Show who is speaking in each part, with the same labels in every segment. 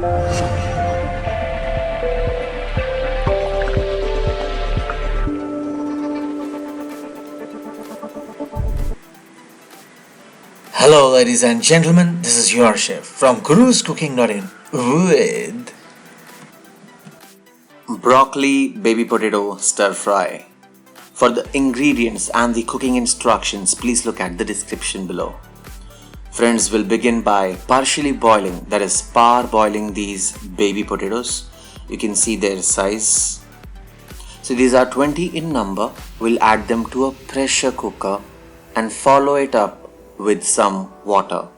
Speaker 1: Hello ladies and gentlemen, this is your chef from Guru's Cooking.in with broccoli baby potato stir fry. For the ingredients and the cooking instructions, please look at the description below. Friends, we'll begin by partially boiling, that is parboiling these baby potatoes. You can see their size. So these are 20 in number. We'll add them to a pressure cooker and follow it up with some water.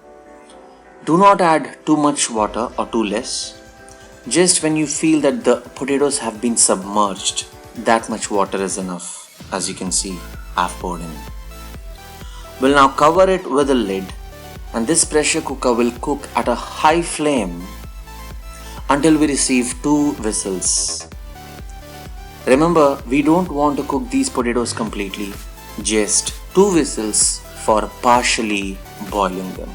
Speaker 1: Do not add too much water or too less. Just when you feel that the potatoes have been submerged, that much water is enough. As you can see, I've poured in. We'll now cover it with a lid, and this pressure cooker will cook at a high flame until we receive 2 whistles. Remember, we don't want to cook these potatoes completely, just 2 whistles for partially boiling them.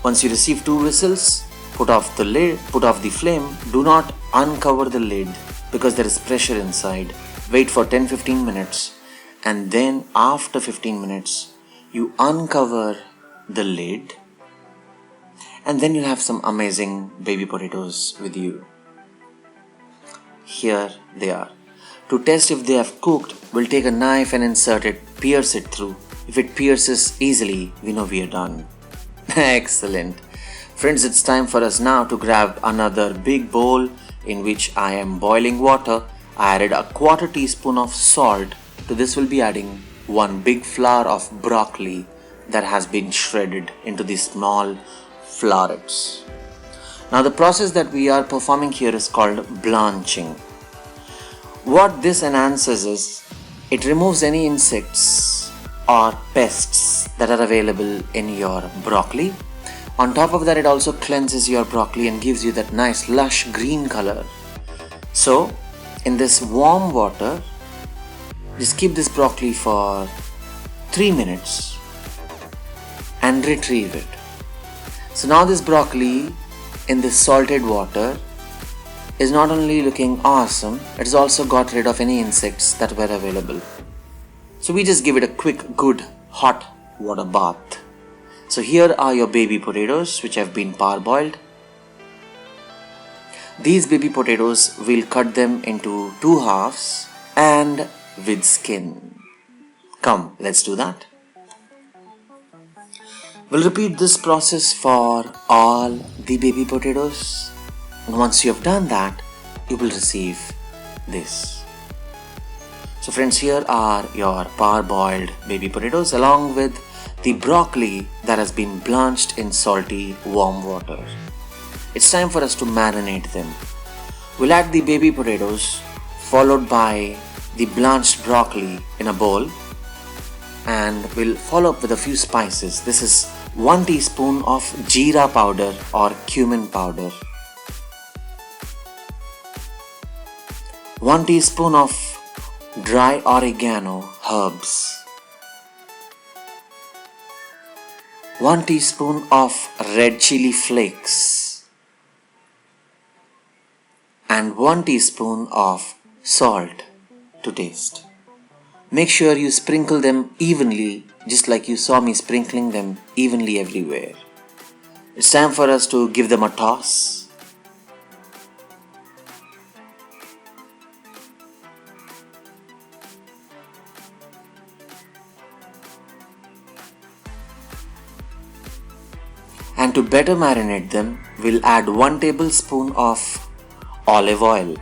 Speaker 1: Once you receive 2 whistles, put off the flame. Do not uncover the lid because there is pressure inside. Wait for 10-15 minutes, and then after 15 minutes, you uncover the lid, and then you'll have some amazing baby potatoes with you. Here they are. To test if they have cooked, we'll take a knife and insert it, pierce it through. If it pierces easily, we know we are done. Excellent. Friends, it's time for us now to grab another big bowl in which I am boiling water. I added a 1/4 teaspoon of salt. To this we'll be adding 1 big flower of broccoli that has been shredded into these small florets. Now the process that we are performing here is called blanching. What this enhances is, it removes any insects or pests that are available in your broccoli. On top of that, it also cleanses your broccoli and gives you that nice lush green color. So in this warm water, just keep this broccoli for 3 minutes and retrieve it. So now this broccoli in this salted water is not only looking awesome, it has also got rid of any insects that were available. So we just give it a quick, good, hot water bath. So here are your baby potatoes which have been parboiled. These baby potatoes, we'll cut them into 2 halves and with skin. Come, let's do that. We'll repeat this process for all the baby potatoes. And once you have done that, you will receive this. So friends, here are your parboiled baby potatoes along with the broccoli that has been blanched in salty warm water. It's time for us to marinate them. We'll add the baby potatoes followed by the blanched broccoli in a bowl, and we'll follow up with a few spices. This is 1 teaspoon of Jeera powder or Cumin powder, 1 teaspoon of dry oregano herbs, 1 teaspoon of Red Chilli Flakes, and 1 teaspoon of salt to taste. Make sure you sprinkle them evenly, just like you saw me sprinkling them evenly everywhere. It's time for us to give them a toss. And to better marinate them, we'll add 1 tablespoon of olive oil.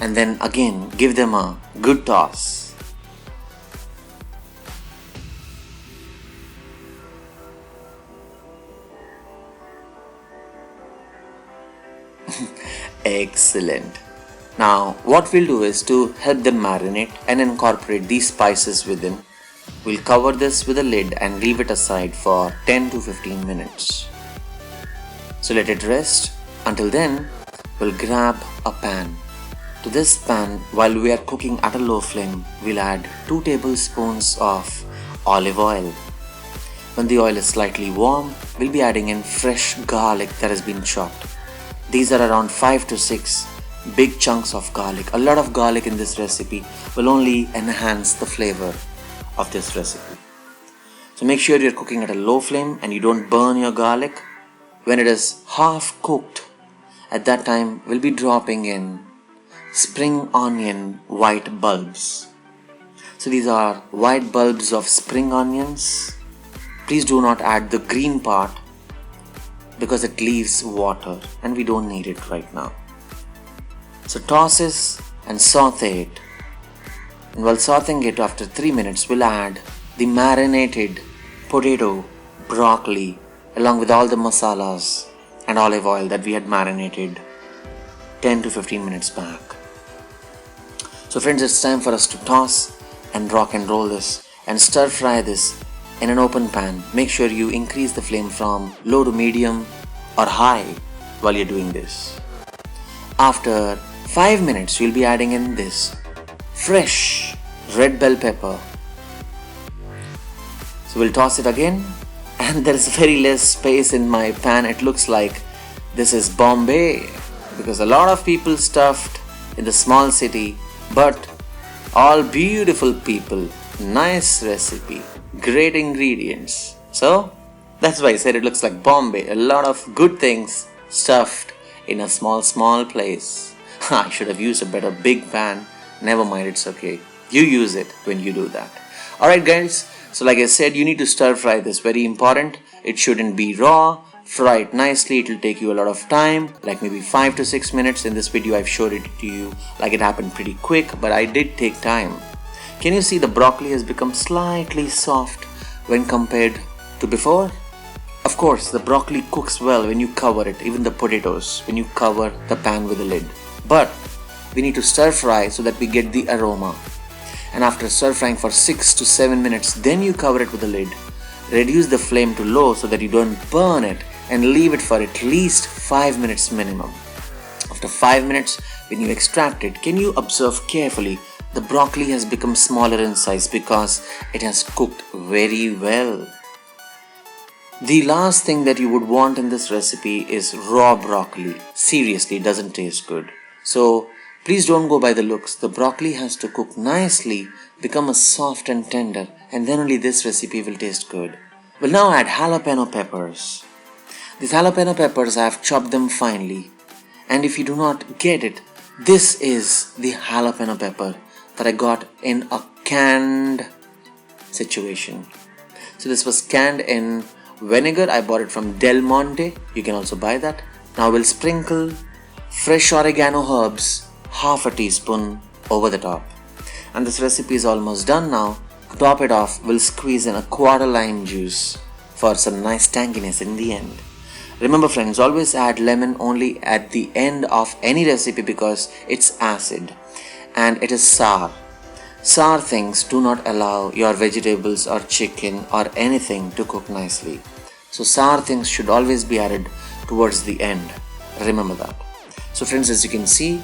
Speaker 1: And then again give them a good toss. Excellent. Now what we'll do is, to help them marinate and incorporate these spices within, we'll cover this with a lid and leave it aside for 10 to 15 minutes. So let it rest. Until then, we'll grab a pan. To this pan, while we are cooking at a low flame, we'll add 2 tablespoons of olive oil. When the oil is slightly warm, we'll be adding in fresh garlic that has been chopped. These are around 5 to 6 big chunks of garlic. A lot of garlic in this recipe will only enhance the flavor of this recipe. So make sure you're cooking at a low flame and you don't burn your garlic. When it is half cooked, at that time we'll be dropping in spring onion white bulbs. So these are white bulbs of spring onions. Please do not add the green part because it leaves water and we don't need it right now. So toss this and saute it. And while sauteing it, after 3 minutes, we'll add the marinated potato, broccoli, along with all the masalas and olive oil that we had marinated 10 to 15 minutes back. So friends, it's time for us to toss and rock and roll this and stir fry this in an open pan. Make sure you increase the flame from low to medium or high while you're doing this. After 5 minutes, you'll be adding in this fresh red bell pepper. So we'll toss it again, and there is very less space in my pan. It looks like this is Bombay because a lot of people stuffed in the small city, but all beautiful people. Nice recipe, great ingredients. So that's why I said it looks like Bombay. A lot of good things stuffed in a small place. I should have used a better big pan. Never mind, it's okay. You use it when you do that. Alright guys, so like I said, you need to stir fry this. Very important. It shouldn't be raw. Fry it nicely. It will take you a lot of time, like maybe 5 to 6 minutes. In this video I've showed it to you like it happened pretty quick, but I did take time. Can you see the broccoli has become slightly soft when compared to before? Of course, the broccoli cooks well when you cover it, even the potatoes, when you cover the pan with a lid. But we need to stir fry so that we get the aroma. And after stir frying for 6 to 7 minutes, then you cover it with a lid. Reduce the flame to low so that you don't burn it and leave it for at least 5 minutes minimum. After 5 minutes, when you extract it, can you observe carefully? The broccoli has become smaller in size because it has cooked very well. The last thing that you would want in this recipe is raw broccoli. Seriously, it doesn't taste good. So please don't go by the looks. The broccoli has to cook nicely, become a soft and tender, and then only this recipe will taste good. We'll now add jalapeno peppers. These jalapeno peppers, I have chopped them finely. And if you do not get it, this is the jalapeno pepper that I got in a canned situation. So this was canned in vinegar. I bought it from Del Monte. You can also buy that. Now we'll sprinkle fresh oregano herbs, half a teaspoon over the top. And this recipe is almost done now. To top it off, we'll squeeze in a quarter lime juice for some nice tanginess in the end. Remember friends, always add lemon only at the end of any recipe because it's acid and it is sour. Sour things do not allow your vegetables or chicken or anything to cook nicely. So sour things should always be added towards the end. Remember that. So friends, as you can see,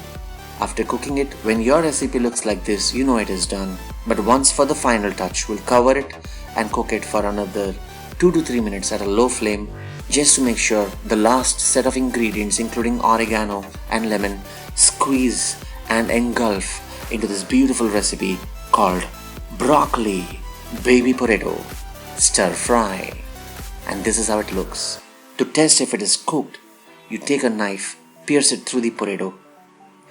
Speaker 1: after cooking it, when your recipe looks like this, you know it is done. But once for the final touch, we'll cover it and cook it for another 2 to 3 minutes at a low flame just to make sure the last set of ingredients including oregano and lemon squeeze and engulf into this beautiful recipe called broccoli baby potato stir fry. And this is how it looks. To test if it is cooked, you take a knife, pierce it through the potato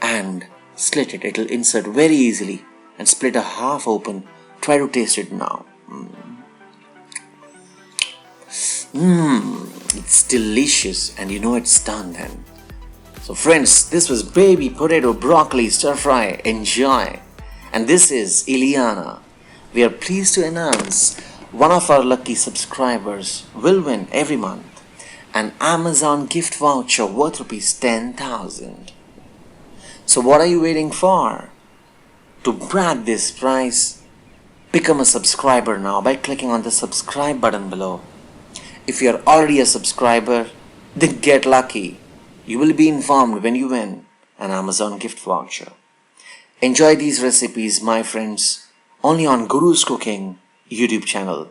Speaker 1: and slit it. It will insert very easily and split a half open. Try to taste it now. It's delicious and you know it's done then. So friends, this was baby potato broccoli stir fry. Enjoy. And this is Ileana. We are pleased to announce one of our lucky subscribers will win every month an Amazon gift voucher worth rupees 10,000. So what are you waiting for? To grab this prize, become a subscriber now by clicking on the subscribe button below. If you are already a subscriber, then get lucky. You will be informed when you win an Amazon gift voucher. Enjoy these recipes, my friends, only on Guru's Cooking YouTube channel.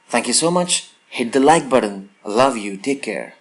Speaker 1: Thank you so much Hit the like button. I love you. Take care.